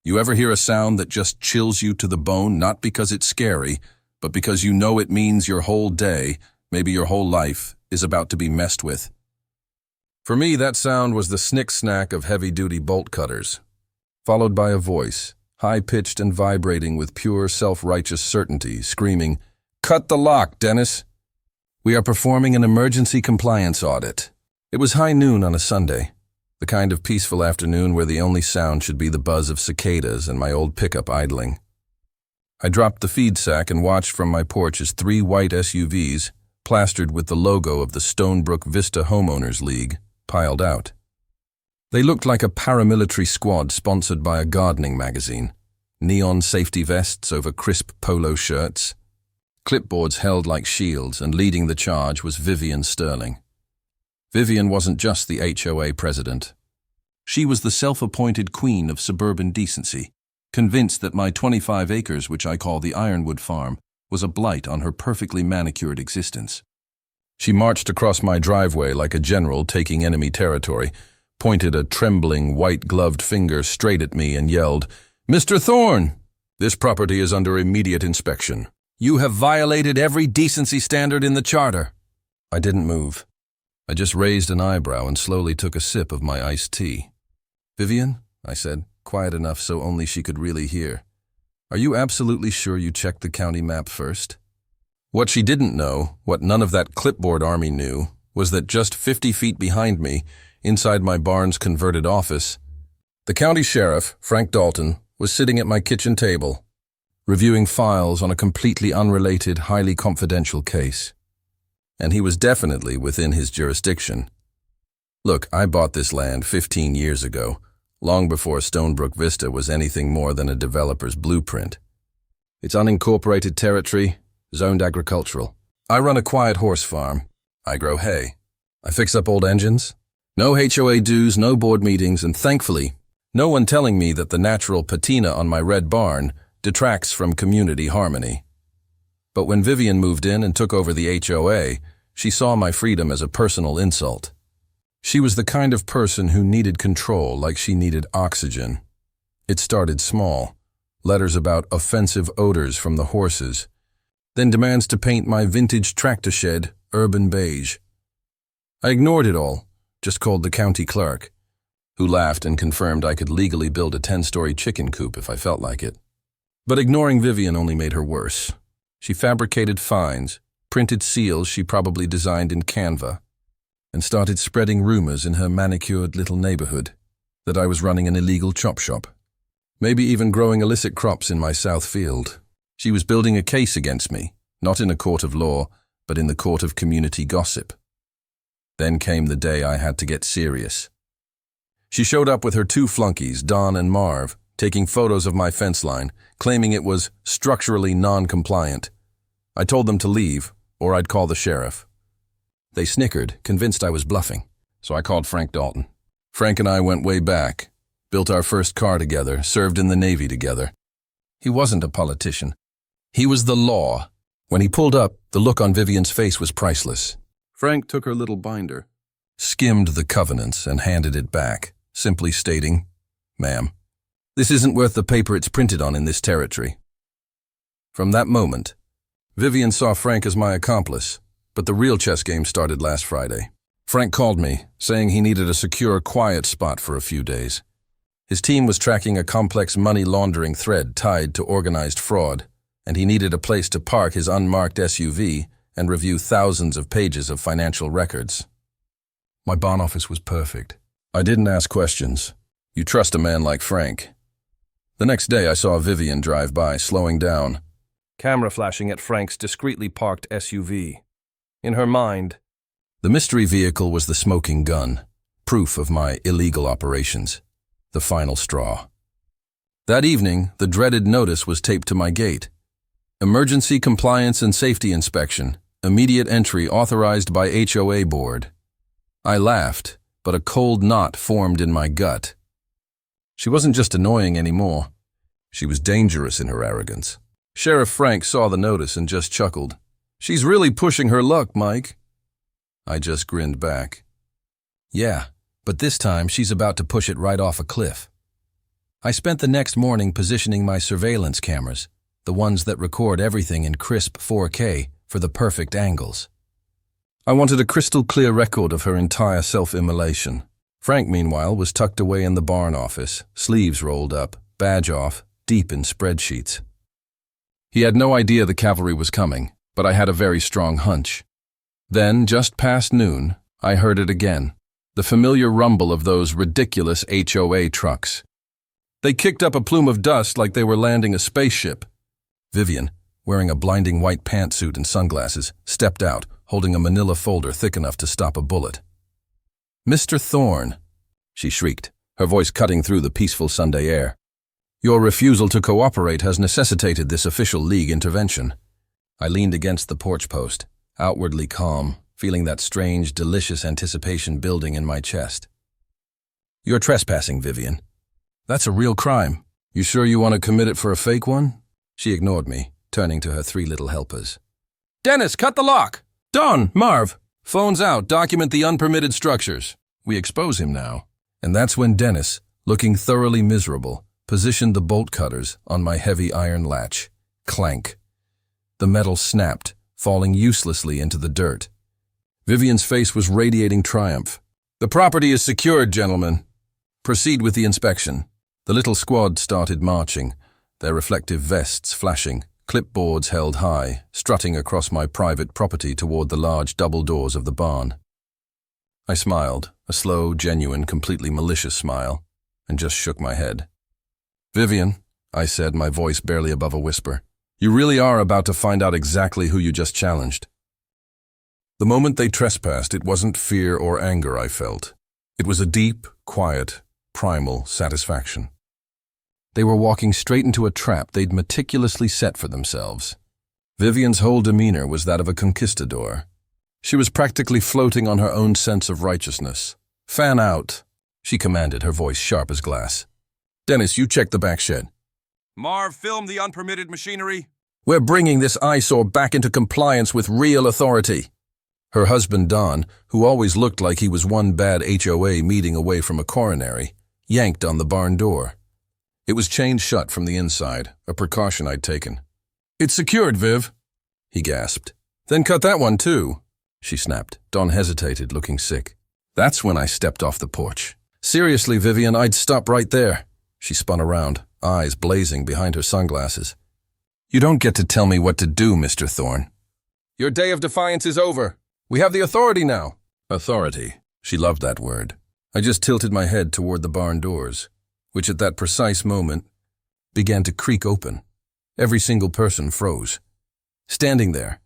You ever hear a sound that just chills you to the bone, not because it's scary, but because you know it means your whole day, maybe your whole life, is about to be messed with? For me, that sound was the snick-snack of heavy-duty bolt cutters, followed by a voice, high-pitched and vibrating with pure self-righteous certainty, screaming, "Cut the lock, Dennis! We are performing an emergency compliance audit." It was high noon on a Sunday, the kind of peaceful afternoon where the only sound should be the buzz of cicadas and my old pickup idling. I dropped the feed sack and watched from my porch as 3 white SUVs, plastered with the logo of the Stonebrook Vista Homeowners League, piled out. They looked like a paramilitary squad sponsored by a gardening magazine. Neon safety vests over crisp polo shirts. Clipboards held like shields, and leading the charge was Vivian Sterling. Vivian wasn't just the HOA president. She was the self-appointed queen of suburban decency, convinced that my 25 acres, which I call the Ironwood Farm, was a blight on her perfectly manicured existence. She marched across my driveway like a general taking enemy territory, pointed a trembling, white-gloved finger straight at me and yelled, "Mr. Thorne, this property is under immediate inspection. You have violated every decency standard in the charter." I didn't move. I just raised an eyebrow and slowly took a sip of my iced tea. "Vivian," I said, quiet enough so only she could really hear, "are you absolutely sure you checked the county map first?" What she didn't know, what none of that clipboard army knew, was that just 50 feet behind me, inside my barn's converted office, the county sheriff, Frank Dalton, was sitting at my kitchen table, reviewing files on a completely unrelated, highly confidential case. And he was definitely within his jurisdiction. Look, I bought this land 15 years ago, long before Stonebrook Vista was anything more than a developer's blueprint. It's unincorporated territory, zoned agricultural. I run a quiet horse farm. I grow hay. I fix up old engines. No HOA dues, no board meetings, and thankfully, no one telling me that the natural patina on my red barn detracts from community harmony. But when Vivian moved in and took over the HOA, she saw my freedom as a personal insult. She was the kind of person who needed control like she needed oxygen. It started small, letters about offensive odors from the horses, then demands to paint my vintage tractor shed urban beige. I ignored it all, just called the county clerk, who laughed and confirmed I could legally build a 10-story chicken coop if I felt like it. But ignoring Vivian only made her worse. She fabricated fines, printed seals she probably designed in Canva, and started spreading rumors in her manicured little neighborhood that I was running an illegal chop shop, maybe even growing illicit crops in my south field. She was building a case against me, not in a court of law, but in the court of community gossip. Then came the day I had to get serious. She showed up with her 2 flunkies, Don and Marv, taking photos of my fence line, claiming it was structurally non-compliant. I told them to leave, or I'd call the sheriff. They snickered, convinced I was bluffing, so I called Frank Dalton. Frank and I went way back, built our first car together, served in the Navy together. He wasn't a politician. He was the law. When he pulled up, the look on Vivian's face was priceless. Frank took her little binder, skimmed the covenants, and handed it back, simply stating, "Ma'am, this isn't worth the paper it's printed on in this territory." From that moment, Vivian saw Frank as my accomplice, but the real chess game started last Friday. Frank called me, saying he needed a secure, quiet spot for a few days. His team was tracking a complex money laundering thread tied to organized fraud, and he needed a place to park his unmarked SUV and review thousands of pages of financial records. My barn office was perfect. I didn't ask questions. You trust a man like Frank. The next day I saw Vivian drive by, slowing down, camera flashing at Frank's discreetly parked SUV. In her mind, the mystery vehicle was the smoking gun, proof of my illegal operations, the final straw. That evening, the dreaded notice was taped to my gate. Emergency compliance and safety inspection, immediate entry authorized by HOA board. I laughed, but a cold knot formed in my gut. She wasn't just annoying anymore. She was dangerous in her arrogance. Sheriff Frank saw the notice and just chuckled. "She's really pushing her luck, Mike." I just grinned back. "Yeah, but this time she's about to push it right off a cliff." I spent the next morning positioning my surveillance cameras, the ones that record everything in crisp 4K, for the perfect angles. I wanted a crystal-clear record of her entire self-immolation. Frank, meanwhile, was tucked away in the barn office, sleeves rolled up, badge off, deep in spreadsheets. He had no idea the cavalry was coming, but I had a very strong hunch. Then, just past noon, I heard it again, the familiar rumble of those ridiculous HOA trucks. They kicked up a plume of dust like they were landing a spaceship. Vivian, wearing a blinding white pantsuit and sunglasses, stepped out, holding a manila folder thick enough to stop a bullet. "Mr. Thorne," she shrieked, her voice cutting through the peaceful Sunday air. "Your refusal to cooperate has necessitated this official League intervention." I leaned against the porch post, outwardly calm, feeling that strange, delicious anticipation building in my chest. "You're trespassing, Vivian. That's a real crime. You sure you want to commit it for a fake one?" She ignored me, turning to her three little helpers. "Dennis, cut the lock! Don, Marv, phones out, document the unpermitted structures." We expose him now. And that's when Dennis, looking thoroughly miserable, positioned the bolt cutters on my heavy iron latch. Clank. The metal snapped, falling uselessly into the dirt. Vivian's face was radiating triumph. "The property is secured, gentlemen. Proceed with the inspection." The little squad started marching, their reflective vests flashing, clipboards held high, strutting across my private property toward the large double doors of the barn. I smiled, a slow, genuine, completely malicious smile, and just shook my head. "Vivian," I said, my voice barely above a whisper, "you really are about to find out exactly who you just challenged." The moment they trespassed, it wasn't fear or anger I felt. It was a deep, quiet, primal satisfaction. They were walking straight into a trap they'd meticulously set for themselves. Vivian's whole demeanor was that of a conquistador. She was practically floating on her own sense of righteousness. "Fan out," she commanded, her voice sharp as glass. "Dennis, you check the back shed." "Marv, film the unpermitted machinery." "We're bringing this eyesore back into compliance with real authority." Her husband, Don, who always looked like he was one bad HOA meeting away from a coronary, yanked on the barn door. It was chained shut from the inside, a precaution I'd taken. "It's secured, Viv," he gasped. "Then cut that one too," she snapped. Don hesitated, looking sick. That's when I stepped off the porch. "Seriously, Vivian, I'd stop right there." She spun around, eyes blazing behind her sunglasses. "You don't get to tell me what to do, Mr. Thorne. Your day of defiance is over. We have the authority now." Authority. She loved that word. I just tilted my head toward the barn doors, which at that precise moment began to creak open. Every single person froze. Standing there,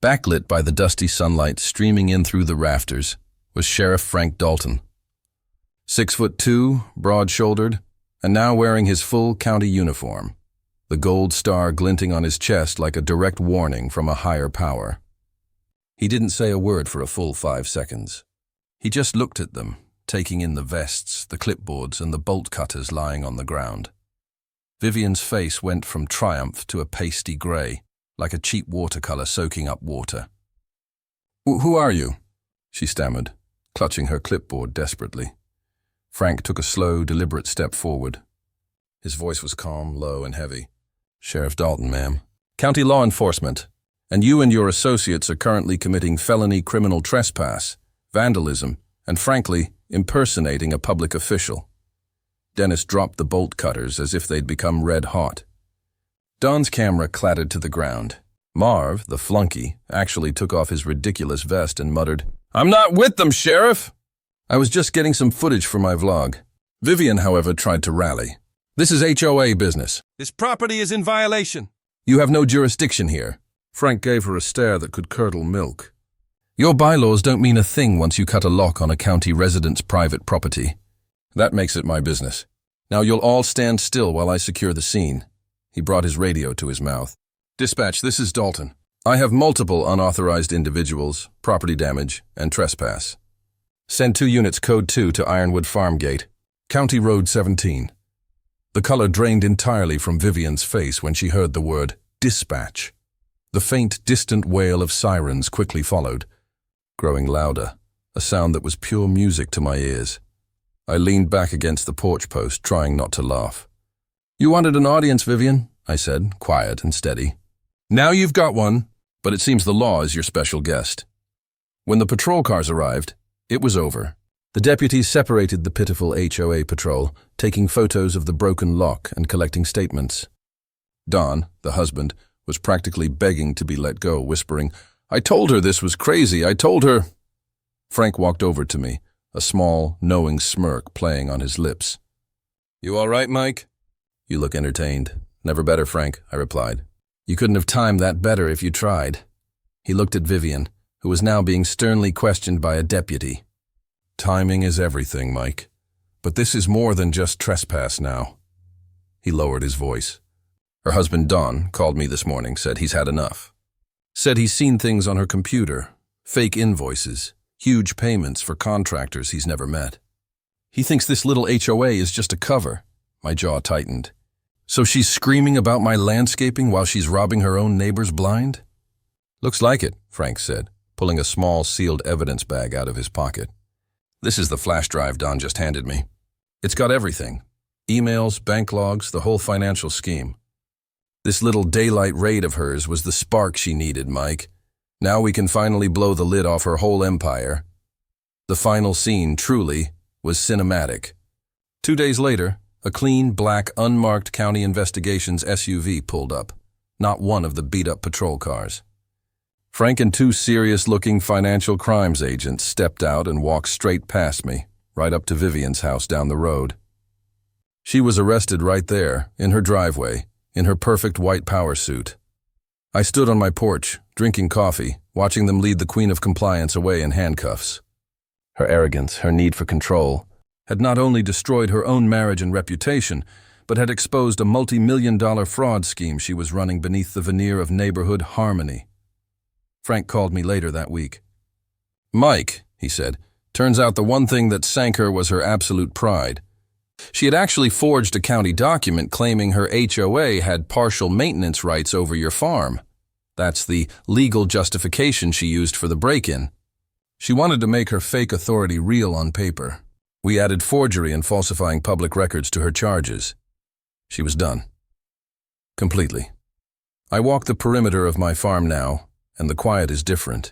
backlit by the dusty sunlight streaming in through the rafters, was Sheriff Frank Dalton. 6'2", broad-shouldered, and now wearing his full county uniform, the gold star glinting on his chest like a direct warning from a higher power. He didn't say a word for a full 5 seconds. He just looked at them, taking in the vests, the clipboards, and the bolt cutters lying on the ground. Vivian's face went from triumph to a pasty gray, like a cheap watercolor soaking up water. "Who are you?" she stammered, clutching her clipboard desperately. Frank took a slow, deliberate step forward. His voice was calm, low, and heavy. "Sheriff Dalton, ma'am. County law enforcement. And you and your associates are currently committing felony criminal trespass, vandalism, and frankly, impersonating a public official." Dennis dropped the bolt cutters as if they'd become red hot. Don's camera clattered to the ground. Marv, the flunky, actually took off his ridiculous vest and muttered, "I'm not with them, Sheriff!" I was just getting some footage for my vlog. Vivian, however, tried to rally. "This is HOA business. "This property is in violation." You have no jurisdiction here." Frank gave her a stare that could curdle milk. "Your bylaws don't mean a thing once you cut a lock on a county resident's private property. That makes it my business. Now you'll all stand still while I secure the scene." He brought his radio to his mouth. "Dispatch, this is Dalton. I have multiple unauthorized individuals, property damage, and trespass. Send 2 units code 2 to Ironwood Farm Gate, County Road 17. The color drained entirely from Vivian's face when she heard the word dispatch. The faint, distant wail of sirens quickly followed, growing louder, a sound that was pure music to my ears. I leaned back against the porch post, trying not to laugh. You wanted an audience, Vivian, I said, quiet and steady. Now you've got one, but it seems the law is your special guest. When the patrol cars arrived, it was over. The deputies separated the pitiful HOA patrol, taking photos of the broken lock and collecting statements. Don, the husband, was practically begging to be let go, whispering, "I told her this was crazy, I told her." Frank walked over to me, a small, knowing smirk playing on his lips. "You all right, Mike?" "You look entertained." "Never better, Frank," I replied. "You couldn't have timed that better if you tried." He looked at Vivian, who was now being sternly questioned by a deputy. "Timing is everything, Mike. But this is more than just trespass now." He lowered his voice. Her husband, Don, called me this morning, said he's had enough. Said he's seen things on her computer, fake invoices, huge payments for contractors he's never met. He thinks this little HOA is just a cover. My jaw tightened. So she's screaming about my landscaping while she's robbing her own neighbors blind? "Looks like it," Frank said, pulling a small sealed evidence bag out of his pocket. "This is the flash drive Don just handed me. It's got everything. Emails, bank logs, the whole financial scheme. This little daylight raid of hers was the spark she needed, Mike. Now we can finally blow the lid off her whole empire." The final scene, truly, was cinematic. 2 days later, a clean, black, unmarked county investigations SUV pulled up, not one of the beat-up patrol cars. Frank and 2 serious-looking financial crimes agents stepped out and walked straight past me, right up to Vivian's house down the road. She was arrested right there, in her driveway, in her perfect white power suit. I stood on my porch, drinking coffee, watching them lead the Queen of Compliance away in handcuffs. Her arrogance, her need for control, had not only destroyed her own marriage and reputation, but had exposed a multi-million-dollar fraud scheme she was running beneath the veneer of neighborhood harmony. Frank called me later that week. "Mike," he said, "turns out the one thing that sank her was her absolute pride. She had actually forged a county document claiming her HOA had partial maintenance rights over your farm. That's the legal justification she used for the break-in. She wanted to make her fake authority real on paper. We added forgery and falsifying public records to her charges. She was done. Completely. I walk the perimeter of my farm now, and the quiet is different.